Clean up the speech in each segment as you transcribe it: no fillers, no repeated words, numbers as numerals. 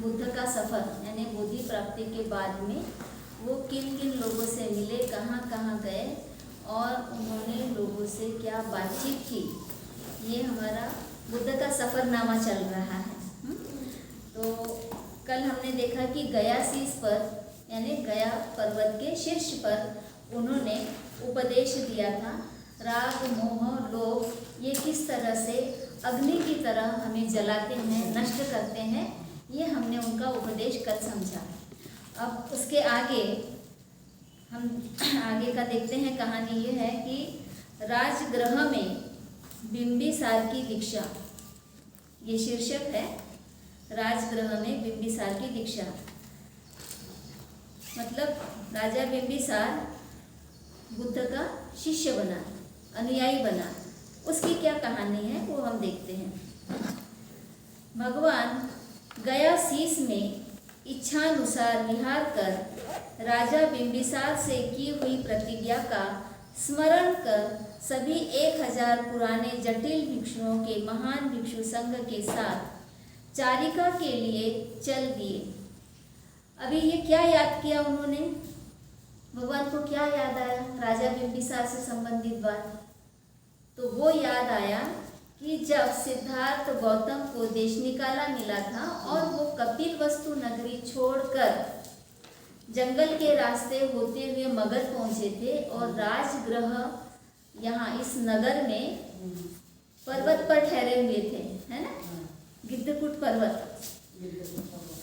बुद्ध का सफ़र यानी बोधि प्राप्ति के बाद में वो किन किन लोगों से मिले, कहाँ कहाँ गए और उन्होंने लोगों से क्या बातचीत की, ये हमारा बुद्ध का सफ़रनामा चल रहा है। तो कल हमने देखा कि गया शीर्ष पर यानी गया पर्वत के शीर्ष पर उन्होंने उपदेश दिया था। राग मोह लोभ ये किस तरह से अग्नि की तरह हमें जलाते हैं, नष्ट करते हैं, ये हमने उनका उपदेश कल समझा। अब उसके आगे हम आगे का देखते हैं। कहानी ये है कि राजगृह में बिंबिसार की दीक्षा, ये शीर्षक है। राजगृह में बिंबिसार की दीक्षा मतलब राजा बिंबिसार बुद्ध का शिष्य बना, अनुयायी बना। उसकी क्या कहानी है वो हम देखते हैं। भगवान गया शीश में इच्छानुसार विहार कर राजा बिंबिसार से की हुई प्रतिज्ञा का स्मरण कर सभी 1000 पुराने जटिल भिक्षुओं के महान भिक्षु संघ के साथ चारिका के लिए चल दिए। अभी ये क्या याद किया उन्होंने, भगवान को क्या याद आया राजा बिंबिसार से संबंधित बात? तो वो याद आया कि जब सिद्धार्थ गौतम को देश निकाला मिला था और वो कपिलवस्तु नगरी छोड़कर जंगल के रास्ते होते हुए मगध पहुंचे थे और राजगृह यहाँ इस नगर में पर्वत पर ठहरे हुए थे, है ना, गिद्धकूट पर्वत,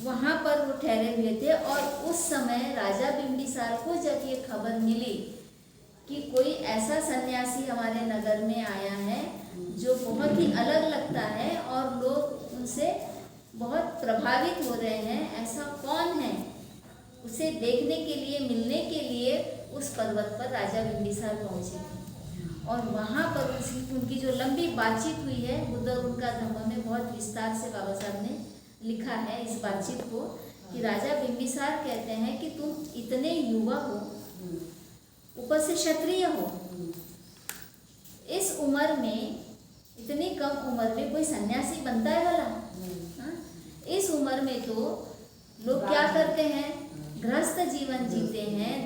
वहाँ पर वो ठहरे हुए थे। और उस समय राजा बिंबिसार को जब ये खबर मिली कि कोई ऐसा सन्यासी हमारे नगर में आया है जो बहुत ही अलग लगता है और लोग उनसे बहुत प्रभावित हो रहे हैं, ऐसा कौन है, उसे देखने के लिए, मिलने के लिए उस पर्वत पर राजा बिंबिसार पहुँचे थे। और वहाँ पर उनकी जो लंबी बातचीत हुई है, बुद्ध और उनका धम्म में बहुत विस्तार से बाबा साहब ने लिखा है इस बातचीत को, कि राजा बिंबिसार कहते हैं कि तुम इतने युवा हो, ऊपर से क्षत्रिय हो, इस उम्र में, इतनी कम उम्र में कोई सन्यासी बनता है भला? इस उम्र में तो लोग क्या करते हैं, गृहस्थ जीवन जीते हैं,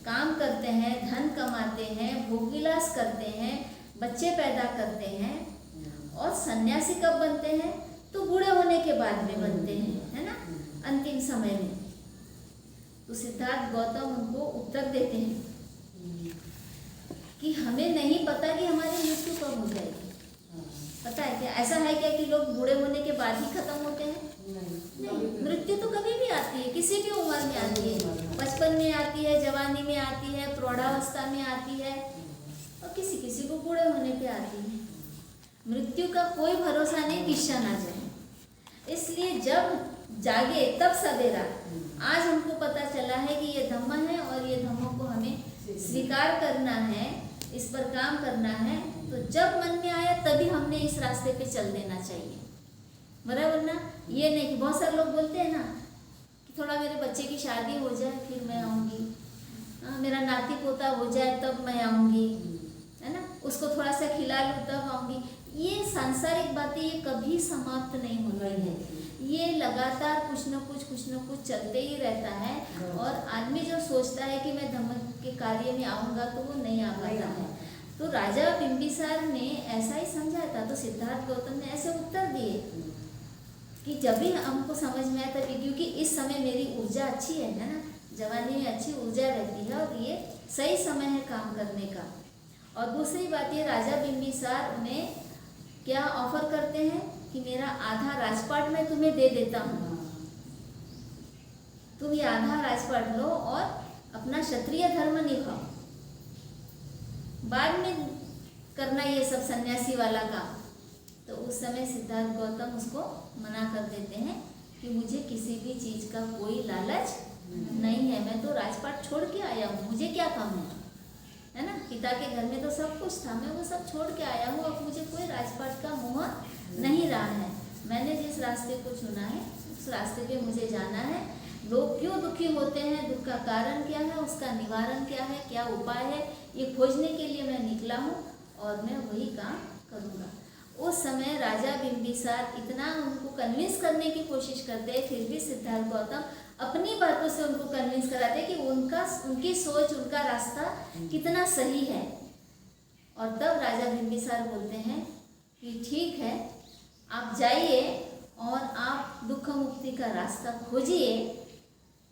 काम करते हैं, धन कमाते हैं, भोग विलास करते हैं, बच्चे पैदा करते हैं। और सन्यासी कब बनते हैं? तो बूढ़े होने के बाद में बनते हैं, है ना, अंतिम समय में। तो सिद्धार्थ गौतम उनको उत्तर देते हैं कि हमें नहीं पता कि हमारी मृत्यु कब हो जाएगी। पता है क्या? ऐसा है क्या कि लोग बूढ़े होने के बाद ही खत्म होते हैं? नहीं, मृत्यु तो कभी भी आती है, किसी भी उम्र में आती है। बचपन में आती है, जवानी में आती है, प्रौढ़ावस्था में आती है और किसी किसी को बूढ़े होने पे आती है। मृत्यु का कोई भरोसा नहीं, किस्सा ना जाए। इसलिए जब जागे तब सवेरा। आज हमको पता चला है कि ये धम्म है और ये धम्मों को हमें स्वीकार करना है, इस पर काम करना है। तो जब मन में आया तभी हमने इस रास्ते पे चल देना चाहिए, बराबर ना। ये नहीं कि बहुत सारे लोग बोलते हैं ना कि थोड़ा मेरे बच्चे की शादी हो जाए फिर मैं आऊँगी, मेरा नाती पोता हो जाए तब मैं आऊँगी, है ना, उसको थोड़ा सा खिला लूँ तब आऊँगी। ये सांसारिक बातें ये कभी समाप्त नहीं हो रही है। ये लगातार कुछ न कुछ चलते ही रहता है। और आदमी जो सोचता है कि मैं धम्म के कार्य में आऊँगा तो वो नहीं आ पाता है। तो राजा बिंबिसार ने ऐसा ही समझा था। तो सिद्धार्थ गौतम ने ऐसे उत्तर दिए कि जब भी हमको समझ में आया तभी, क्योंकि इस समय मेरी ऊर्जा अच्छी है ना, जवानी में अच्छी ऊर्जा रहती है और ये सही समय है काम करने का। और दूसरी बात ये, राजा बिंबिसार उन्हें क्या ऑफर करते हैं कि मेरा आधा राजपाट मैं तुम्हें दे देता हूँ, तुम ये आधा राजपाट लो और अपना क्षत्रिय धर्म निभाओ, बाद में करना ये सब सन्यासी वाला काम। तो उस समय सिद्धार्थ गौतम उसको मना कर देते हैं कि मुझे किसी भी चीज़ का कोई लालच नहीं है, मैं तो राजपाट छोड़ के आया हूँ, मुझे क्या काम है ना। पिता के घर में तो सब कुछ था, मैं वो सब छोड़ के आया हूँ, अब मुझे कोई राजपाट का मोह नहीं रहा है। मैंने जिस रास्ते को चुना है उस रास्ते पे मुझे जाना है। लोग क्यों दुखी होते हैं, दुख का कारण क्या है, उसका निवारण क्या है, क्या उपाय है, ये खोजने के लिए मैं निकला हूँ और मैं वही काम करूँगा। उस समय राजा बिंबिसार इतना उनको कन्विंस करने की कोशिश करते हैं, फिर भी सिद्धार्थ गौतम अपनी बातों से उनको कन्विंस कराते हैं कि उनकी सोच, उनका रास्ता कितना सही है। और तब राजा बिंबिसार बोलते हैं कि ठीक है, आप जाइए और आप दुख मुक्ति का रास्ता खोजिए,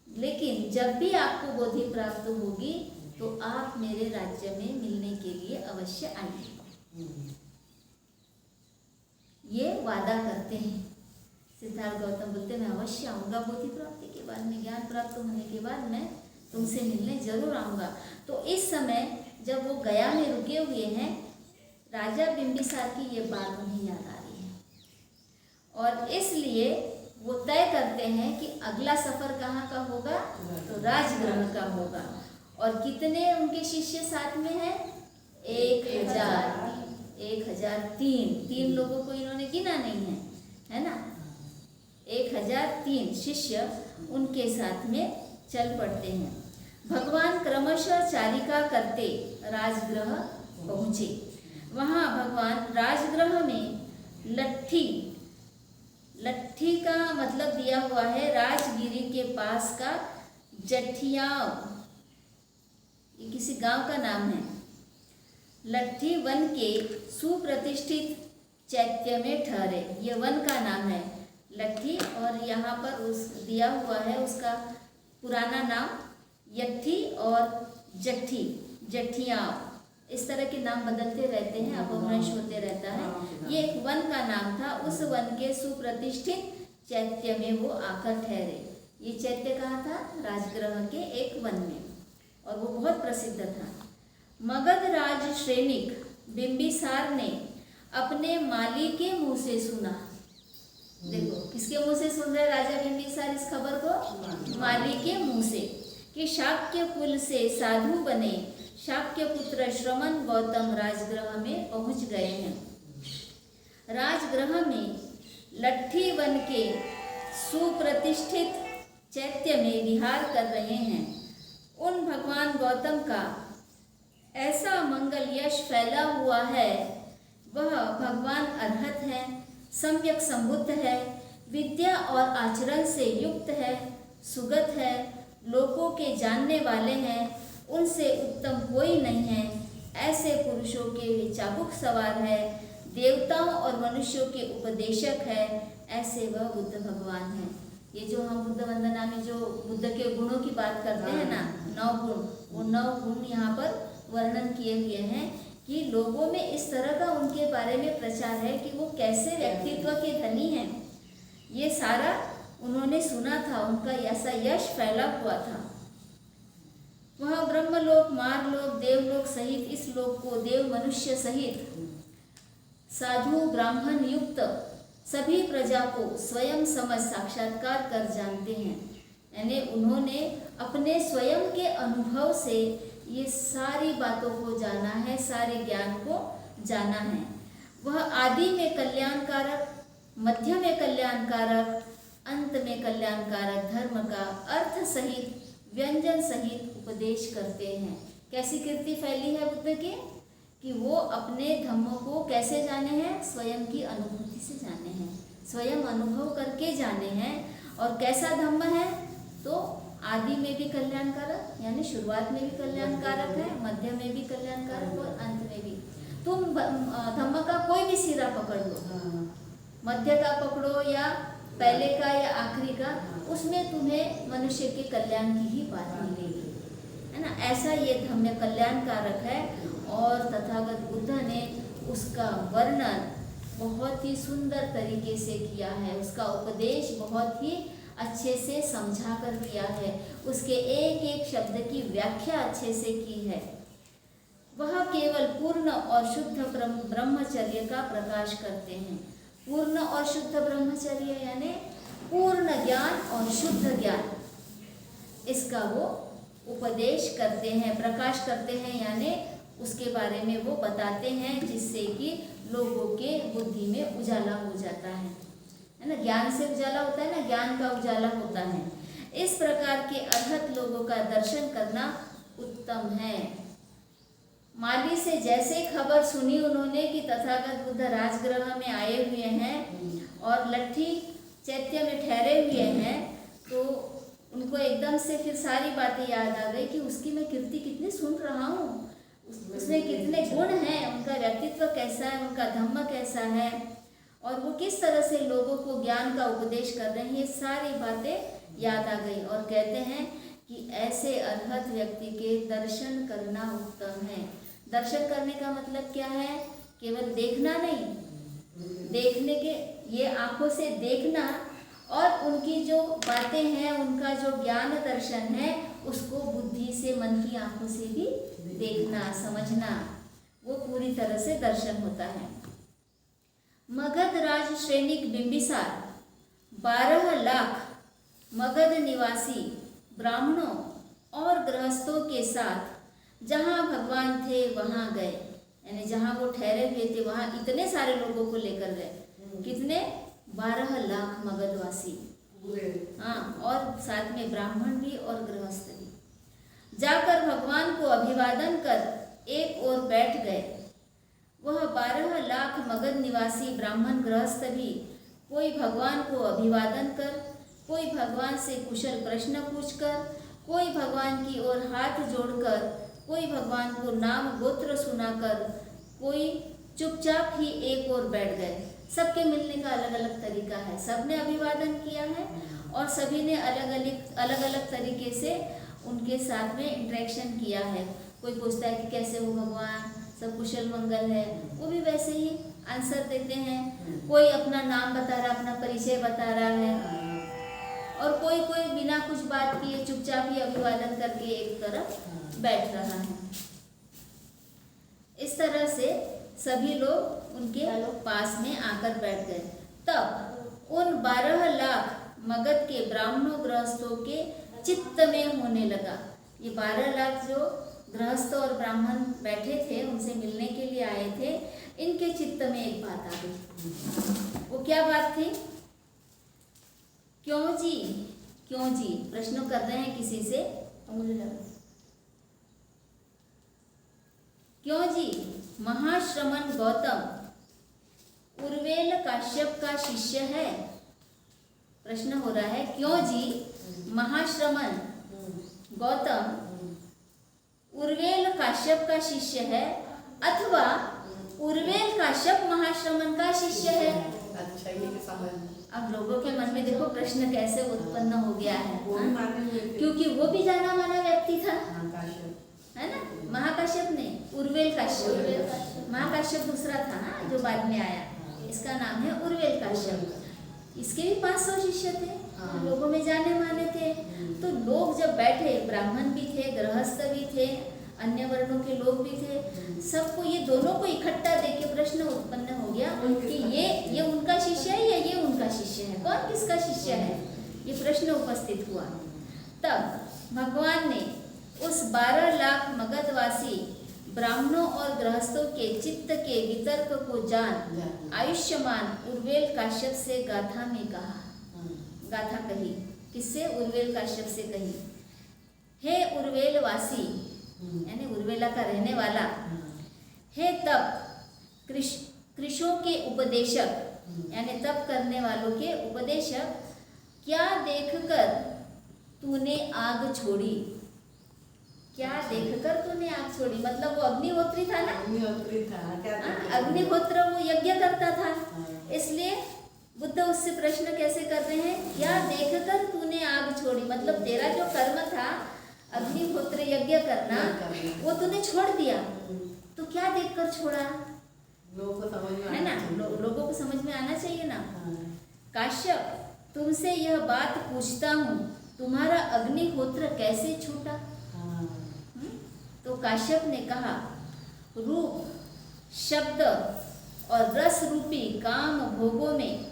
लेकिन जब भी आपको बोधि प्राप्त होगी तो आप मेरे राज्य में मिलने के लिए अवश्य आइए। ये वादा करते हैं। सिद्धार्थ गौतम बोलते मैं अवश्य आऊँगा, बोधि प्राप्ति के बाद में, ज्ञान प्राप्त होने के बाद मैं तुमसे मिलने जरूर आऊँगा। तो इस समय जब वो गया में रुके हुए हैं, राजा बिंबिसार की ये बात उन्हें याद आ रही है और इसलिए वो तय करते हैं कि अगला सफर कहाँ का होगा, तो राजगृह का होगा। और कितने उनके शिष्य साथ में हैं? 1003 लोगों को इन्होंने गिना नहीं है ना। 1003 शिष्य उनके साथ में चल पड़ते हैं। भगवान क्रमशः चारिका करते राजगृह पहुँचे। वहाँ भगवान राजगृह में लट्ठी का मतलब दिया हुआ है राजगिरी के पास का जठियाव, ये किसी गांव का नाम है। लट्ठी वन के सुप्रतिष्ठित चैत्य में ठहरे, ये वन का नाम है लट्ठी, और यहाँ पर उस दिया हुआ है उसका पुराना नाम यट्ठी और जट्ठी, जठियाव, इस तरह के नाम बदलते रहते हैं, अपभ्रंश होते रहता है। ये एक वन का नाम था। उस वन के सुप्रतिष्ठित चैत्य में वो आकर ठहरे। ये चैत्य कहाँ था? राजगृह के एक वन में, और वो बहुत प्रसिद्ध था। मगध राज श्रेणिक बिंबिसार ने अपने माली के मुंह से सुना। देखो किसके मुंह से सुन रहे राजा बिंबिसार इस खबर को? माली के मुंह से, कि शाक्य कुल से साधु बने शाक्य पुत्र श्रमण गौतम राजगृह में पहुंच गए हैं। राजगृह में लट्ठी वन के सुप्रतिष्ठित चैत्य में विहार कर रहे हैं। उन भगवान गौतम का ऐसा मंगल यश फैला हुआ है, वह भगवान अरहत है, सम्यक संबुद्ध है, विद्या और आचरण से युक्त है, सुगत है, लोगों के जानने वाले हैं, उनसे उत्तम कोई नहीं है। ऐसे पुरुषों के वे चाबुक सवार है, देवताओं और मनुष्यों के उपदेशक है, ऐसे वह बुद्ध भगवान है। ये जो हम बुद्ध वंदना में जो बुद्ध के गुणों की बात करते हैं ना, 9 गुण, वो 9 गुण यहाँ पर वर्णन किए हुए हैं कि लोगों में इस तरह का उनके बारे में प्रचार है कि वो कैसे व्यक्तित्व के धनी हैं। ये सारा उन्होंने सुना था, उनका ऐसा यश फैला हुआ था। वह ब्रह्मलोक, मारलोक, देवलोक सहित इस लोक को, देव मनुष्य सहित साधु ब्राह्मण युक्त सभी प्रजा को स्वयं समझ साक्षात्कार कर जानते हैं। यानी उन्होंने अपने स्वयं के अनुभव से ये सारी बातों को जाना है, सारे ज्ञान को जाना है। वह आदि में कल्याणकारक, मध्य में कल्याणकारक, अंत में कल्याणकारक धर्म का अर्थ सहित, व्यंजन सहित उपदेश करते हैं। कैसी कीर्ति फैली है बुद्ध की कि वो अपने धम्म को कैसे जाने हैं? स्वयं की अनुभूति से जाने हैं, स्वयं अनुभव करके जाने हैं। और कैसा धम्म है? तो आदि में भी कल्याणकारक, यानी शुरुआत में भी कल्याणकारक है, मध्य में भी कल्याणकारक और अंत में भी। तुम धम्म का कोई भी सिरा पकड़ लो, मध्य का पकड़ो या पहले का या आखिरी का, उसमें तुम्हें मनुष्य के कल्याण की ही बात मिलेगी, है ना। ऐसा ये धम्म कल्याणकारक है। और तथागत बुद्ध ने उसका वर्णन बहुत ही सुंदर तरीके से किया है, उसका उपदेश बहुत ही अच्छे से समझा कर किया है, उसके एक एक शब्द की व्याख्या अच्छे से की है। वह केवल पूर्ण और शुद्ध ब्रह्मचर्य का प्रकाश करते हैं। पूर्ण और शुद्ध ब्रह्मचर्य यानी पूर्ण ज्ञान और शुद्ध ज्ञान, इसका वो उपदेश करते हैं, प्रकाश करते हैं, यानी उसके बारे में वो बताते हैं, जिससे कि लोगों के बुद्धि में उजाला हो जाता है ना। ज्ञान से उजाला होता है ना, ज्ञान का उजाला होता है। इस प्रकार के अरहत लोगों का दर्शन करना उत्तम है। माली से जैसे खबर सुनी उन्होंने कि तथागत बुद्ध राजगृह में आए हुए हैं और लट्ठी चैत्य में ठहरे हुए हैं, तो उनको एकदम से फिर सारी बातें याद आ गई कि उसकी मैं कीर्ति कितनी सुन रहा हूँ, उसमें कितने गुण हैं, उनका व्यक्तित्व कैसा है, उनका धम्म कैसा है, और वो किस तरह से लोगों को ज्ञान का उपदेश कर रहे हैं। ये सारी बातें याद आ गई और कहते हैं कि ऐसे अरहत व्यक्ति के दर्शन करना उत्तम है। दर्शन करने का मतलब क्या है? केवल देखना नहीं, देखने के ये आंखों से देखना, और उनकी जो बातें हैं, उनका जो ज्ञान दर्शन है, उसको बुद्धि से, मन की आंखों से भी देखना, समझना, वो पूरी तरह से दर्शन होता है। मगध राज श्रेणिक बिंबिसार 12 लाख मगध निवासी ब्राह्मणों और गृहस्थों के साथ जहाँ भगवान थे वहाँ गए, यानी जहाँ वो ठहरे हुए थे वहाँ इतने सारे लोगों को लेकर गए। कितने? 12 लाख मगधवासी, हाँ, और साथ में ब्राह्मण भी और गृहस्थ भी। जाकर भगवान को अभिवादन कर एक ओर बैठ गए। वह 12 लाख मगध निवासी ब्राह्मण गृहस्थ भी कोई भगवान को अभिवादन कर, कोई भगवान से कुशल प्रश्न पूछकर, कोई भगवान की ओर हाथ जोड़कर, कोई भगवान को नाम गोत्र सुनाकर, कोई चुपचाप ही एक ओर बैठ गए। सबके मिलने का अलग अलग तरीका है, सबने अभिवादन किया है और सभी ने अलग अलग तरीके से उनके साथ में इंटरेक्शन किया है। कोई पूछता है कि कैसे हो भगवान, सब कुशल मंगल है, वो भी वैसे ही आंसर देते हैं। कोई अपना नाम बता रहा, अपना परिचय बता रहा है, और कोई बिना कुछ बात किए चुपचाप ही अभिवादन करके एक तरफ बैठ रहा है। इस तरह से सभी लोग उनके पास में आकर बैठ गए। तब उन 12 लाख मगध के ब्राह्मणों गृहस्थों के चित्त में होने लगा। ये 12 लाख जो गृहस्थ और ब्राह्मण बैठे थे, उनसे मिलने के लिए आए थे, इनके चित्त में एक बात आ गई। वो क्या बात थी? क्यों जी, क्यों जी, प्रश्न कर रहे हैं किसी से। क्यों जी, महाश्रमण गौतम उर्वेल काश्यप का शिष्य है। प्रश्न हो रहा है, क्यों जी महाश्रमण गौतम उर्वेल काश्यप का शिष्य है, अथवा उर्वेल काश्यप महाश्रमण का शिष्य है। अच्छा, ये समझ। अब लोगों के मन में देखो प्रश्न कैसे उत्पन्न हो गया है, क्योंकि वो भी जाना माना व्यक्ति था, है ना। महाकाश्यप ने, उर्वेल काश्यप, महाकाश्यप दूसरा था ना जो बाद में आया, इसका नाम है उर्वेल काश्यप। इसके भी 500 शिष्य थे, लोगों में जाने माने थे। तो लोग जब बैठे, ब्राह्मण भी थे, गृहस्थ भी थे, अन्य वर्णों के लोग भी थे, सबको ये दोनों को इकट्ठा देख के प्रश्न उत्पन्न हो गया कि ये उनका शिष्य है या ये उनका शिष्य है, कौन किसका शिष्य है, ये प्रश्न उपस्थित हुआ। तब भगवान ने उस 12 लाख मगधवासी ब्राह्मणों और गृहस्थों के चित्त के वितर्क को जान आयुष्मान उर्वेल काश्यप से गाथा में कहा। गाथा कही, किससे? उर्वेल काश्यप से कही। हे उर्वेल वासी, यानी उर्वेला का रहने वाला, हे तप कृषों के उपदेशक, यानी तप करने वालों के उपदेशक, क्या देखकर तूने आग छोड़ी? क्या देखकर तूने आग छोड़ी? मतलब वो अग्निहोत्री था ना, अग्निहोत्री था, अग्निहोत्र वो यज्ञ करता था, इसलिए बुद्ध उससे प्रश्न कैसे कर रहे हैं, क्या देखकर तूने आग छोड़ी? मतलब तेरा जो कर्म था अग्निहोत्र यज्ञ करना, वो तूने छोड़ दिया, तो क्या देखकर छोड़ा? लोगों को समझ में, है ना, लोगों को समझ में आना चाहिए ना। काश्यप, तुमसे यह बात पूछता हूँ, तुम्हारा अग्निहोत्र कैसे छूटा? तो काश्यप ने कहा, रूप, शब्द और रस रूपी काम भोगों में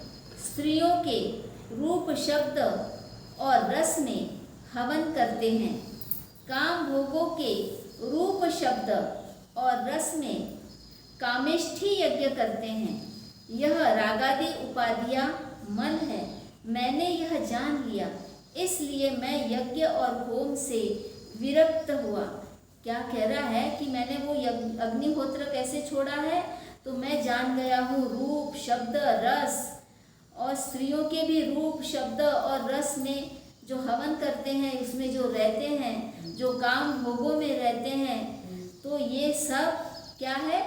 स्त्रियों के रूप, शब्द और रस में हवन करते हैं। काम भोगों के रूप, शब्द और रस में कामेष्ठी यज्ञ करते हैं। यह रागादि उपाधियां मल है। मैंने यह जान लिया, इसलिए मैं यज्ञ और होम से विरक्त हुआ। क्या कह रहा है कि मैंने वो अग्निहोत्र कैसे छोड़ा है, तो मैं जान गया हूँ रूप शब्द रस, और स्त्रियों के भी रूप शब्द और रस में जो हवन करते हैं, उसमें जो रहते हैं, जो काम भोगों में रहते हैं, तो ये सब क्या है,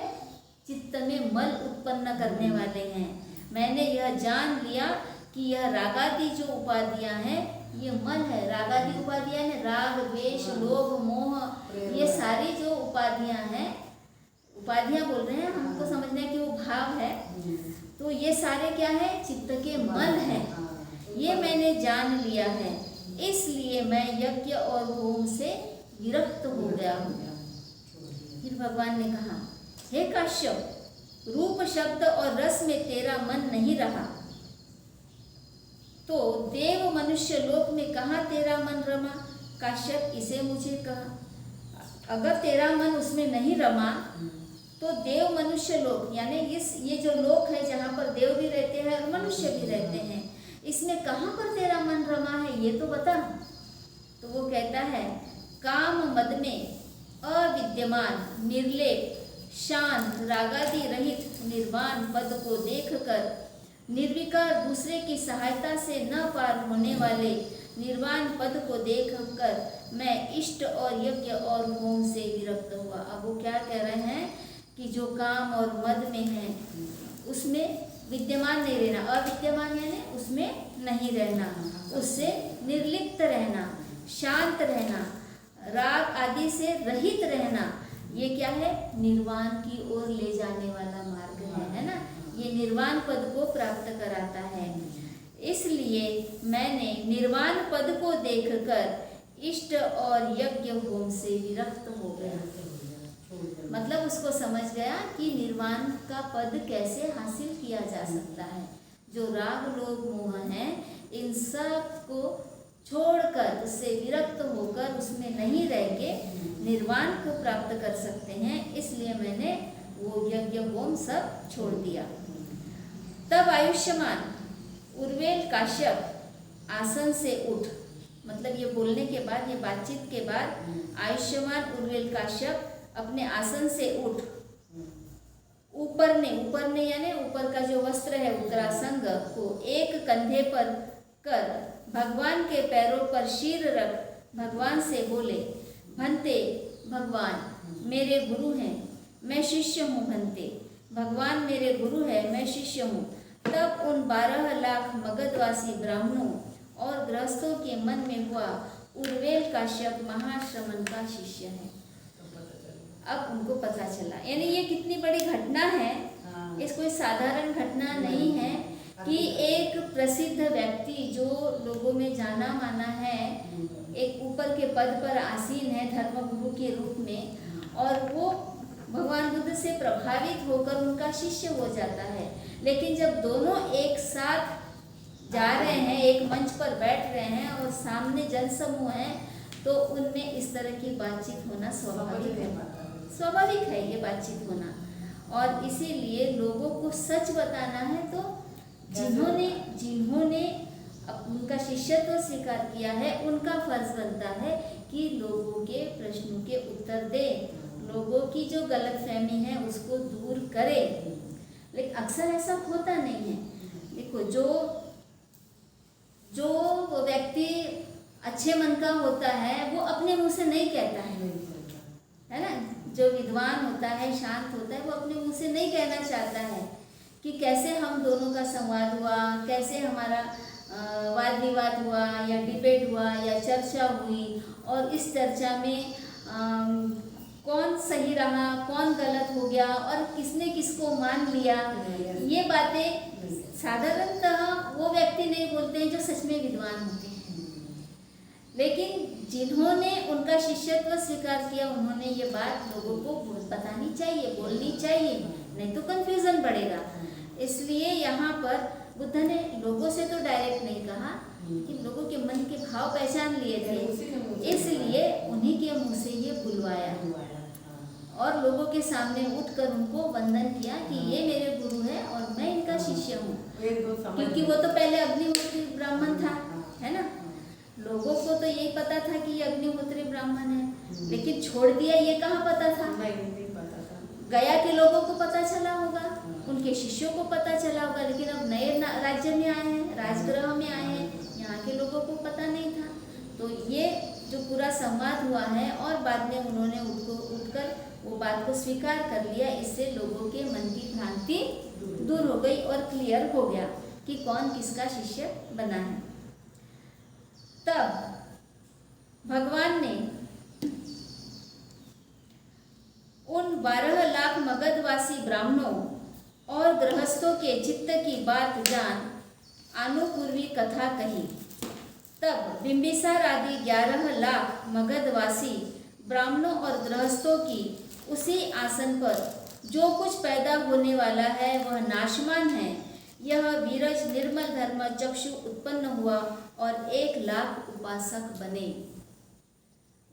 चित्त में मल उत्पन्न करने वाले हैं। मैंने यह जान लिया कि यह रागादि जो उपाधियां हैं ये मल है। रागादि उपाधियां हैं, राग द्वेष लोभ मोह, ये सारी जो उपाधियां हैं, उपाधियां बोल रहे हैं, हमको समझना है कि वो भाव है, तो ये सारे क्या है, चित्त के मल है। ये मैंने जान लिया है, इसलिए मैं यज्ञ और होम से विरक्त हो गया हूँ। फिर भगवान ने कहा, हे काश्यप, रूप शब्द और रस में तेरा मन नहीं रहा तो देव मनुष्य लोक में कहाँ तेरा मन रमा। काश्यप, इसे मुझे कहा, अगर तेरा मन उसमें नहीं रमा तो देव मनुष्य लोक, यानी ये जो लोक है जहाँ पर देव भी रहते हैं और मनुष्य भी रहते हैं, इसमें कहाँ पर तेरा मन रमा है, ये तो बता। तो वो कहता है, काम मद में अविद्यमान निर्लेप शांत रागादि रहित निर्वाण पद को देखकर, निर्विकार दूसरे की सहायता से न पार होने वाले निर्वाण पद को देखकर मैं इष्ट और यज्ञ और होम से विरक्त हुआ। अब वो क्या कह रहे हैं कि जो काम और मद में है उसमें विद्यमान नहीं रहना, अविद्यमान यानी उसमें नहीं रहना, उससे निर्लिप्त रहना, शांत रहना, राग आदि से रहित रहना, ये क्या है, निर्वाण की ओर ले जाने वाला मार्ग है ना। ये निर्वाण पद को प्राप्त कराता है। इसलिए मैंने निर्वाण पद को देखकर इष्ट और यज्ञ होम से विरक्त हो गया। मतलब उसको समझ गया कि निर्वाण का पद कैसे हासिल किया जा सकता है। जो राग लोभ मोह है, इन सब को छोड़कर, उससे विरक्त होकर, उसमें नहीं रह के निर्वाण को प्राप्त कर सकते हैं। इसलिए मैंने वो यज्ञ होम सब छोड़ दिया। तब आयुष्मान उर्वेल काश्यप आसन से उठ, मतलब ये बोलने के बाद, ये बातचीत के बाद आयुष्मान उर्वेल काश्यप अपने आसन से उठ, ऊपर ने यानी ऊपर का जो वस्त्र है उत्तरासंग को एक कंधे पर कर भगवान के पैरों पर शीर रख भगवान से बोले, भंते भगवान मेरे गुरु हैं, मैं शिष्य हूँ। भंते भगवान मेरे गुरु है, मैं शिष्य हूँ। तब उन 12 लाख मगधवासी ब्राह्मणों और गृहस्थों के मन में हुआ उर्वेल काश्यप महाश्रमण का शिष्य है। अब उनको पता चला, यानी ये कितनी बड़ी घटना है, इस कोई साधारण घटना नहीं है कि एक प्रसिद्ध व्यक्ति जो लोगों में जाना माना है, एक ऊपर के पद पर आसीन है धर्मगुरु के रूप में, और वो भगवान बुद्ध से प्रभावित होकर उनका शिष्य हो जाता है। लेकिन जब दोनों एक साथ जा रहे हैं, एक मंच पर बैठ रहे हैं और सामने जनसमूह है, तो उनमें इस तरह की बातचीत होना स्वाभाविक है ये बातचीत होना। और इसीलिए लोगों को सच बताना है तो जिन्होंने उनका शिष्यत्व स्वीकार किया है, उनका फर्ज बनता है कि लोगों के प्रश्नों के उत्तर दे, लोगों की जो गलतफहमी है उसको दूर करे। लेकिन अक्सर ऐसा होता नहीं है। देखो, जो व्यक्ति अच्छे मन का होता है वो अपने मुंह से नहीं कहता है ना। जो विद्वान होता है, शांत होता है, वो अपने मुंह से नहीं कहना चाहता है कि कैसे हम दोनों का संवाद हुआ, कैसे हमारा वाद विवाद हुआ या डिबेट हुआ या चर्चा हुई, और इस चर्चा में कौन सही रहा, कौन गलत हो गया और किसने किसको मान लिया। ये बातें साधारणतः वो व्यक्ति नहीं बोलते हैं जो सच में विद्वान होते हैं। लेकिन जिन्होंने उनका शिष्यत्व स्वीकार किया, उन्होंने ये बात लोगों को बतानी चाहिए, बोलनी चाहिए, नहीं तो कंफ्यूजन बढ़ेगा। इसलिए यहाँ पर बुद्ध ने लोगों से तो डायरेक्ट नहीं कहा, लेकिन लोगों के मन के भाव पहचान लिए थे, इसलिए उन्हीं के मुंह से ये बुलवाया और लोगों के सामने उठकर उनको वंदन किया कि ये मेरे गुरु है और मैं इनका शिष्य हूँ। क्योंकि वो तो पहले अग्निहोत्री ब्राह्मण था, है ना। लोगों को तो यही पता था कि ये अग्निहोत्री ब्राह्मण है, लेकिन छोड़ दिया ये कहाँ पता था? नहीं पता था। गया के लोगों को पता चला होगा, उनके शिष्यों को पता चला होगा, लेकिन अब नए राज्य में आए हैं, राजगृह में आए हैं, यहाँ के लोगों को पता नहीं था। तो ये जो पूरा संवाद हुआ है और बाद में उन्होंने उठकर वो बात को स्वीकार कर लिया, इससे लोगों के मन की भ्रांति दूर हो गई और क्लियर हो गया कि कौन किसका शिष्य बना है। तब भगवान ने उन 12 लाख मगधवासी ब्राह्मणों और गृहस्थों के चित्त की बात जान आनुपूर्वी कथा कही। तब बिंबिसार आदि 11 लाख मगधवासी ब्राह्मणों और गृहस्थों की उसी आसन पर जो कुछ पैदा होने वाला है वह नाशमान है, यह वीरज निर्मल धर्म चक्षु उत्पन्न हुआ और 1 लाख उपासक बने।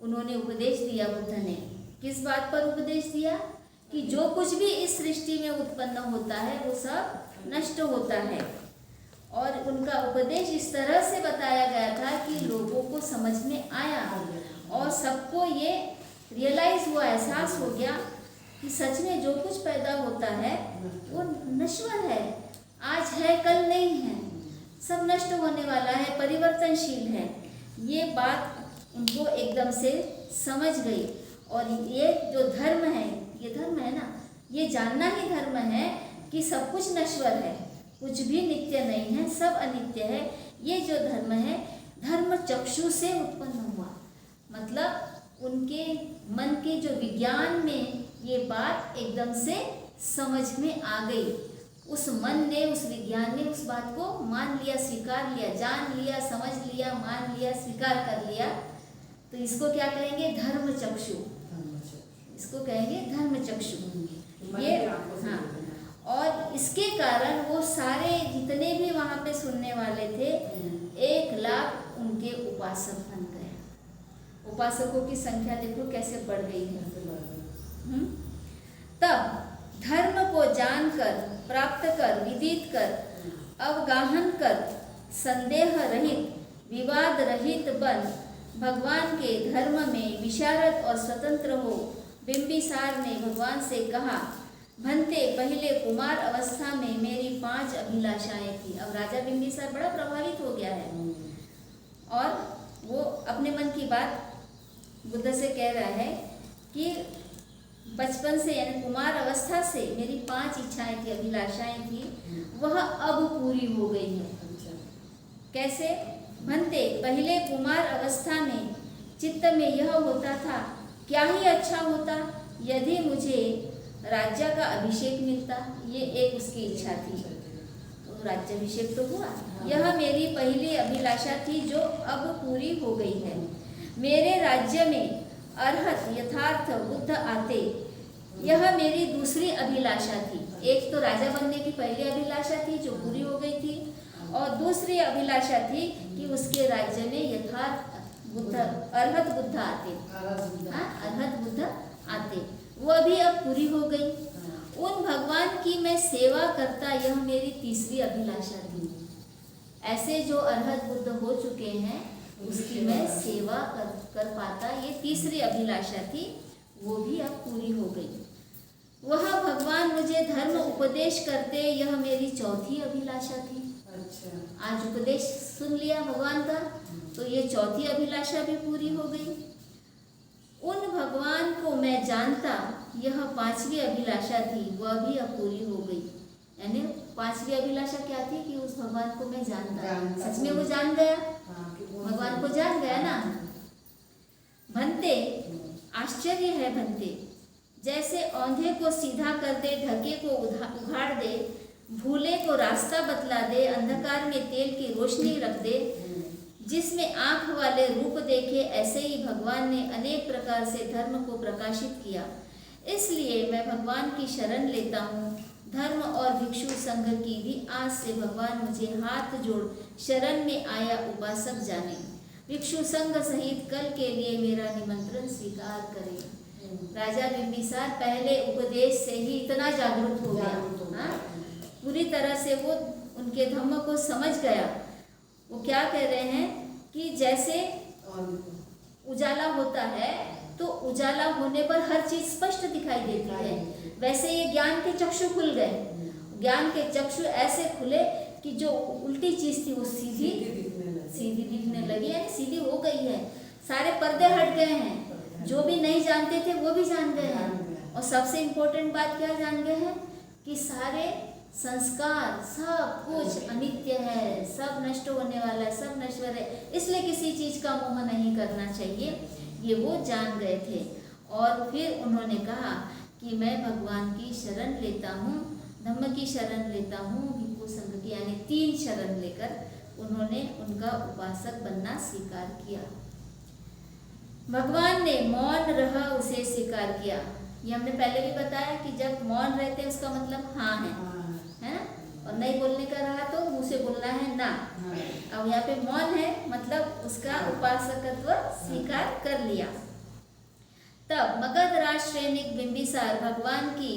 उन्होंने उपदेश दिया, बुद्ध ने किस बात पर उपदेश दिया कि जो कुछ भी इस सृष्टि में उत्पन्न होता है वो सब नष्ट होता है। और उनका उपदेश इस तरह से बताया गया था कि लोगों को समझ में आया और सबको ये रियलाइज हुआ, एहसास हो गया कि सच में जो कुछ पैदा होता है वो नश्वर है, आज है कल नहीं है, सब नष्ट होने वाला है, परिवर्तनशील है। ये बात उनको एकदम से समझ गई। और ये जो धर्म है, ये धर्म है ना, ये जानना ही धर्म है कि सब कुछ नश्वर है, कुछ भी नित्य नहीं है, सब अनित्य है। ये जो धर्म है, धर्म चक्षु से उत्पन्न हुआ, मतलब उनके मन के जो विज्ञान में ये बात एकदम से समझ में आ गई। उस मन ने, उस विज्ञान ने उस बात को मान लिया, स्वीकार लिया, जान लिया, समझ लिया, मान लिया, स्वीकार कर लिया। तो इसको क्या कहेंगे? धर्म चक्षु। इसको कहेंगे धर्म चक्षु। ये हाँ, और इसके कारण वो सारे जितने भी वहाँ पे सुनने वाले थे 1 लाख उनके उपासक बन गए। उपासकों की संख्या देखो कैसे बढ़ गई है। तब धर्म को जानकर, प्राप्त कर, विदित कर, अवगाहन कर, संदेह रहित, विवाद रहित बन भगवान के धर्म में विशारद और स्वतंत्र हो बिंबिसार ने भगवान से कहा, भंते पहले कुमार अवस्था में मेरी 5 अभिलाषाएं थी। अब राजा बिंबिसार बड़ा प्रभावित हो गया है और वो अपने मन की बात बुद्ध से कह रहा है कि बचपन से यानी कुमार अवस्था से मेरी 5 इच्छाएं थी, अभिलाषाएं थी, वह अब पूरी हो गई है। कैसे? भंते पहले कुमार अवस्था में चित्त में यह होता था, क्या ही अच्छा होता यदि मुझे राज्य का अभिषेक मिलता। ये एक उसकी इच्छा थी, तो राज्याभिषेक तो हुआ। यह मेरी पहली अभिलाषा थी जो अब पूरी हो गई है। मेरे राज्य में अर्हत यथार्थ बुद्ध आते, यह मेरी दूसरी अभिलाषा थी। एक तो राजा बनने की पहली अभिलाषा थी जो पूरी हो गई थी, और दूसरी अभिलाषा थी कि उसके राज्य में यथार्थ बुद्ध, अर्हत बुद्ध आते। हाँ, अर्हत बुद्ध आते, वह भी अब पूरी हो गई। उन भगवान की मैं सेवा करता, यह मेरी तीसरी अभिलाषा थी। ऐसे जो अर्हत बुद्ध हो चुके हैं उसकी मैं सेवा कर पाता, ये तीसरी अभिलाषा थी, वो भी अब पूरी हो गई। वह भगवान मुझे धर्म उपदेश करते, यह मेरी चौथी अभिलाषा थी। आज उपदेश सुन लिया भगवान का, तो ये चौथी अभिलाषा भी पूरी हो गई। उन भगवान को मैं जानता, यह 5वीं अभिलाषा थी, वह भी अब पूरी हो गई। यानी 5वीं अभिलाषा क्या थी कि उस भगवान को मैं जानता। सच में वो जान गया, भगवान को जान गया ना। भंते, आश्चर्य है भंते, जैसे औंधे को सीधा कर दे, ढके को उघाड़ दे, भूले को रास्ता बतला दे, अंधकार में तेल की रोशनी रख दे, जिसमें आँख वाले रूप देखे, ऐसे ही भगवान ने अनेक प्रकार से धर्म को प्रकाशित किया। इसलिए मैं भगवान की शरण लेता हूँ। धर्म और भिक्षु संघ की भी आज से भगवान मुझे हाथ जोड़ शरण में आया उपासक जाने। भिक्षु संघ सहित कल के लिए मेरा निमंत्रण स्वीकार करें। राजा बिंबिसार पहले उपदेश से ही इतना जागरूक हो गया, पूरी तरह से वो उनके धम्म को समझ गया। वो क्या कह रहे हैं कि जैसे उजाला होता है तो उजाला होने पर हर चीज स्पष्ट दिखाई देती है। वैसे ये ज्ञान के चक्षु खुल गए, ज्ञान के चक्षु ऐसे खुले कि जो उल्टी चीज थी वो सीधी दिखने लगी, यानी सीधी हो गई है। सारे पर्दे हट गए हैं, जो भी नहीं जानते थे वो भी जान गए हैं। और सबसे इम्पोर्टेंट बात क्या जान गए हैं कि सारे संस्कार सब कुछ अनित्य है, सब नष्ट होने वाला है, सब नश्वर है, इसलिए किसी चीज का मोह नहीं करना चाहिए, ये वो जान गए थे। और फिर उन्होंने कहा कि मैं भगवान की शरण लेता हूँ, धम्म की शरण लेता हूँ, भिक्षु संघ की, यानी 3 शरण लेकर उन्होंने उनका उपासक बनना स्वीकार किया। भगवान ने मौन रहा उसे स्वीकार किया। ये हमने पहले भी बताया कि जब मौन रहते हैं उसका मतलब हाँ है ना, और नहीं बोलने का रहा तो मुंह से बोलना है ना। अब यहाँ पे मौन है मतलब उसका उपासकत्व स्वीकार कर लिया। तब मगध राज सैनिक बिंबिसार भगवान की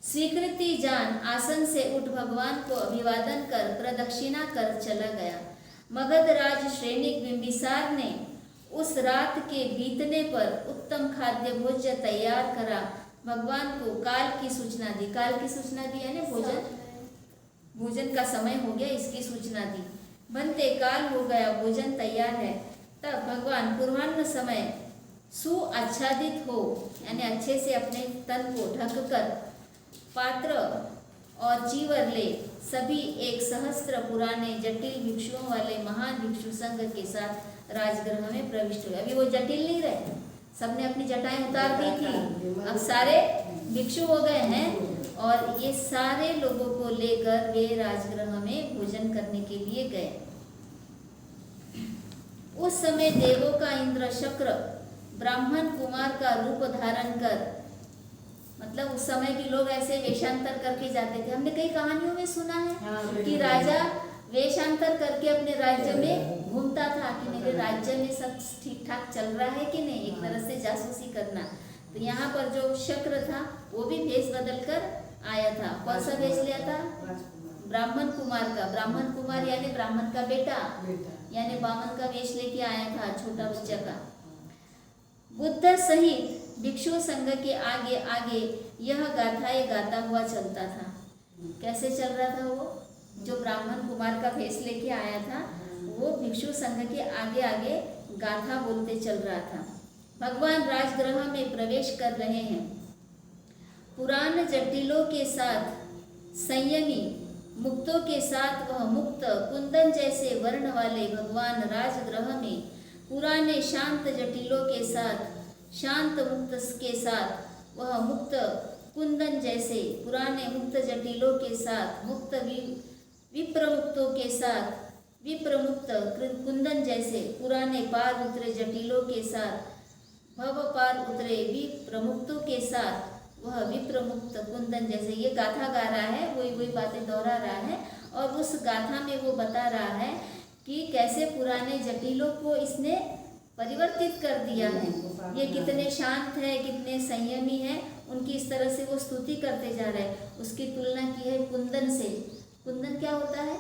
स्वीकृति जान आसन से उठ भगवान को अभिवादन कर प्रदक्षिणा कर चला गया। मगध राज सैनिक बिंबिसार ने उस रात के बीतने पर उत्तम खाद्य भोज्य तैयार करा, भगवान को काल की सूचना दी। काल की सूचना दी यानी भोजन का समय हो गया, इसकी सूचना दी। बनते काल हो गया, भोजन तैयार है। तब भगवान पूर्वाह्न समय सुआच्छादित हो, यानी अच्छे से अपने तन को ढककर पात्र और चीवर ले सभी 1,000 पुराने जटिल भिक्षुओं वाले महान भिक्षु संघ के साथ राजगृह में प्रविष्ट हुए। अभी वो जटिल नहीं रहे, सबने अपनी जटाएं उतार दी थी, अब सारे भिक्षु हो गए हैं और ये सारे लोगों को लेकर वे राजगृह में भोजन करने के लिए गए। उस समय देवों का इंद्र शक्र ब्राह्मण कुमार का रूप धारण कर, मतलब उस समय के लोग ऐसे वेशांतर करके जाते थे। हमने कई कहानियों में सुना है कि राजा वेशांतर करके अपने राज्य में घूमता था कि मेरे राज्य में सब ठीक ठाक चल रहा है कि नहीं, एक तरह से जासूसी करना। तो यहाँ पर जो शक्र था वो भी भेष बदल कर आया था। कौन सा भेष लिया था? ब्राह्मण कुमार का। ब्राह्मण कुमार यानी ब्राह्मण का बेटा, यानी बामन का वेश लेके आया था, छोटा बच्चा का। बुद्ध सहित भिक्षु संघ के आगे आगे यह गाथाएं गाता हुआ चलता था। कैसे चल रहा था वो? जो ब्राह्मण कुमार का भेष लेके आया था वो भिक्षु संघ के आगे आगे गाथा बोलते चल रहा था। भगवान राजगृह में प्रवेश कर रहे हैं। पुराण जटिलों के साथ संयमी, मुक्तों के साथ वह मुक्त कुंदन जैसे वर्ण वाले भगवान राजगृह में पुराने शांत जटिलों के साथ शांत मुक्त के साथ वह मुक्त कुंदन जैसे पुराने मुक्त जटिलों के साथ मुक्त विप्रमुक्तों के साथ विप्रमुक्त कुंदन जैसे पुराने पार उतरे जटिलों के साथ भव पार उतरे विप्रमुक्तों के साथ वह विप्रमुक्त कुंदन जैसे। ये गाथा गा रहा है, वही बातें दोहरा रहा है और उस गाथा में वो बता रहा है कि कैसे पुराने जटिलों को इसने परिवर्तित कर दिया है। ये कितने शांत है, कितने संयमी है, उनकी इस तरह से वो स्तुति करते जा रहे हैं। उसकी तुलना की है कुंदन से। कुंदन क्या होता है?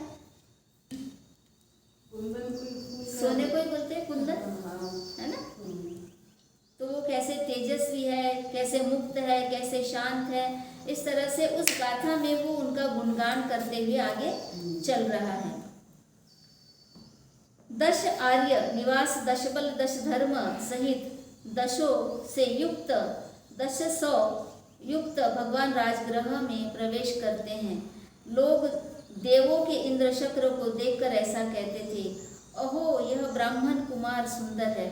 सोने को ही बोलते हैं कुंदन, है ना। तो वो कैसे तेजस्वी है, कैसे मुक्त है, कैसे शांत है, इस तरह से उस गाथा में वो उनका गुणगान करते हुए आगे चल रहा है। 10 आर्य निवास 10 बल 10 धर्म सहित 10 से युक्त 10 युक्त भगवान राजगृह में प्रवेश करते हैं। लोग देवों के इंद्र शक्र को देखकर ऐसा कहते थे, अहो यह ब्राह्मण कुमार सुंदर है।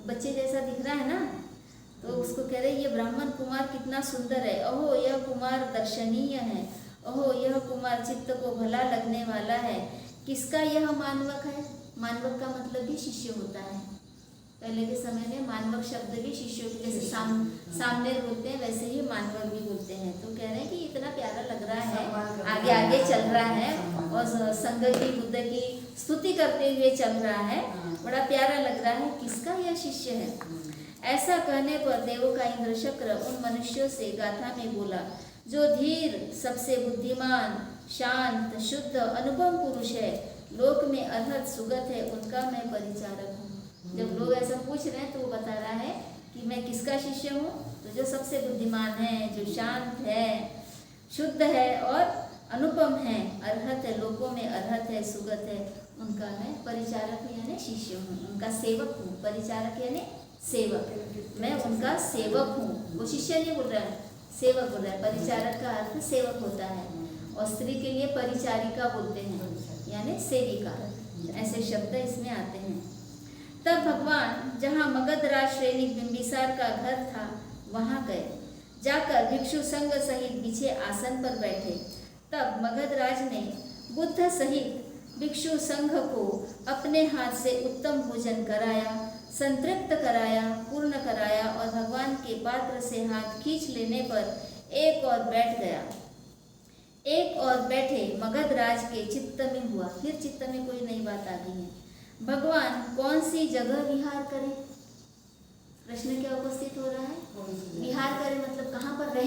बच्चे जैसा दिख रहा है ना, तो उसको कह रहे ये ब्राह्मण कुमार कितना सुंदर है। अहो यह कुमार दर्शनीय है, अहो यह कुमार चित्त को भला लगने वाला है। किसका यह मानवक है? मानवक का मतलब भी शिष्य होता है। पहले के समय में मानवक शब्द भी शिष्यों के जैसे सामने बोलते हैं, वैसे ही मानवक भी बोलते हैं। तो कह रहे हैं कि इतना प्यारा लग रहा है, आगे आगे चल रहा है और संघ की बुद्ध की स्तुति करते हुए चल रहा है, बड़ा प्यारा लग रहा है। किसका यह शिष्य है? ऐसा कहने पर देवों का इंद्र शक्र उन मनुष्यों से गाथा में बोला, जो धीर, सबसे बुद्धिमान, शांत, शुद्ध, अनुपम पुरुष है, लोक में अरहत सुगत है, उनका मैं परिचारक हूँ। जब लोग ऐसा पूछ रहे हैं तो वो बता रहा है कि मैं किसका शिष्य हूँ, तो जो सबसे बुद्धिमान है, जो शांत है, शुद्ध है और अनुपम है, अर्हत है, लोकों में अर्हत है, सुगत है, उनका मैं परिचारक यानी शिष्य हूँ, उनका सेवक हूँ। परिचारक यानी सेवक, मैं उनका सेवक हूँ। वो शिष्य नहीं बोल रहा है, सेवक बोल रहा है। परिचारक का अर्थ सेवक होता है, और स्त्री के लिए परिचारिका बोलते हैं यानी सेविका, ऐसे शब्द इसमें आते हैं। तब भगवान जहाँ मगधराज श्रेणिक बिंबिसार का घर था वहाँ गए, जाकर भिक्षु संघ सहित बिछे आसन पर बैठे। तब मगधराज ने बुद्ध सहित भिक्षु संघ को अपने हाथ से उत्तम भोजन कराया, संतृप्त कराया, पूर्ण कराया, और भगवान के पात्र से हाथ खींच लेने पर एक और बैठ गया। एक और बैठे मगधराज के चित्त में हुआ, फिर चित्त में कोई नई बात आ गई है, भगवान कौन सी जगह विहार करें। प्रश्न क्या उपस्थित हो रहा है, विहार करें मतलब कहाँ पर रहे।